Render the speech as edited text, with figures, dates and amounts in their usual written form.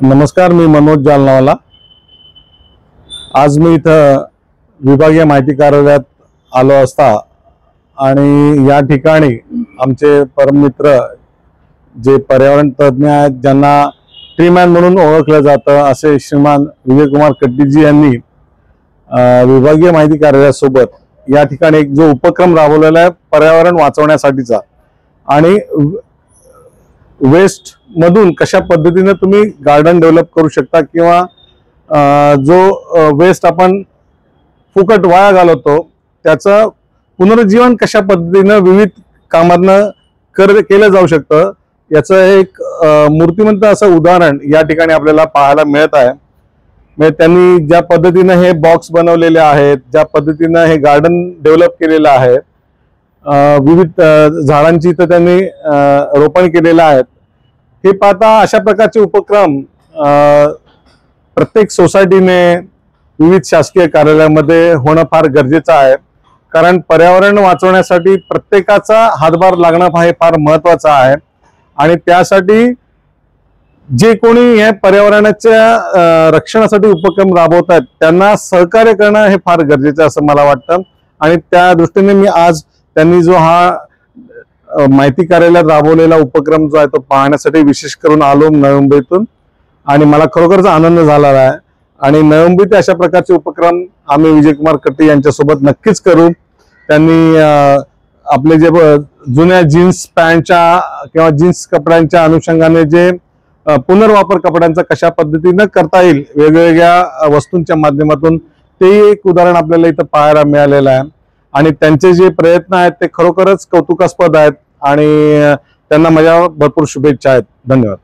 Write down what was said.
नमस्कार, मी मनोज जालनावाला। आज मी इथं विभागीय माहिती कार्यालयात आलो असता आणि या ठिकाणी आमचे परममित्र जे पर्यावरण तज्ञ आहेत, ज्यांना ट्रीमॅन म्हणून ओळखलं जातं, असे श्रीमान विजयकुमार कट्टीजी यांनी विभागीय माहिती कार्यालयासोबत या ठिकाणी एक जो उपक्रम राबवलेला आहे पर्यावरण वाचवण्यासाठीचा, आणि वेस्ट मधून कशा पद्धतीने तुम्ही गार्डन डेव्हलप करू शकता किंवा जो वेस्ट आपण फुकट वाया घालवतो त्याचं पुनरुज्जीवन कशा पद्धतीने विविध कामांना केलं जाऊ शकतं, याचं एक मूर्तिमंत असं उदाहरण या ठिकाणी आपल्याला पाहायला मिळत आहे। म्हणजे त्यांनी ज्या पद्धतीने हे बॉक्स बनवलेले आहेत, ज्या पद्धतीने हे गार्डन डेव्हलप केलेलं आहे, विविध झाडांची तर त्यांनी रोपण केलेलं आहे। हे पाहता अशा प्रकारचे उपक्रम प्रत्येक सोसायटीने विविध शासकीय कार्यालयामध्ये होणं फार गरजेचं आहे, कारण पर्यावरण वाचवण्यासाठी प्रत्येकाचा हातभार लागणं हे फार महत्त्वाचं आहे। आणि त्यासाठी जे कोणी हे पर्यावरणाच्या रक्षणासाठी उपक्रम राबवत आहेत त्यांना सहकार्य करणं हे फार गरजेचं असं मला वाटतं। आणि त्या दृष्टीने मी आज त्यांनी जो हा माहिती कार्यालयात राबवलेला उपक्रम जो आहे तो पाहण्यासाठी विशेष करून आलो नवी मुंबईतून, आणि मला खरोखरच आनंद झाला आहे। आणि नवी मुंबईत अशा प्रकारचे उपक्रम आम्ही विजयकुमार कट्टी यांच्यासोबत नक्कीच करू। त्यांनी आपले जे जुन्या जीन्स पॅन्टच्या किंवा जीन्स कपड्यांच्या अनुषंगाने जे पुनर्वापर कपड्यांचा कशा पद्धतीने करता येईल वेगवेगळ्या वस्तूंच्या माध्यमातून, ते एक उदाहरण आपल्याला इथं पाहायला मिळालेलं आहे। आणि त्यांचे जे प्रयत्न आहेत ते खरोखरच कौतुकास्पद आहेत आणि त्यांना माझ्या भरपूर शुभेच्छा आहेत। धन्यवाद।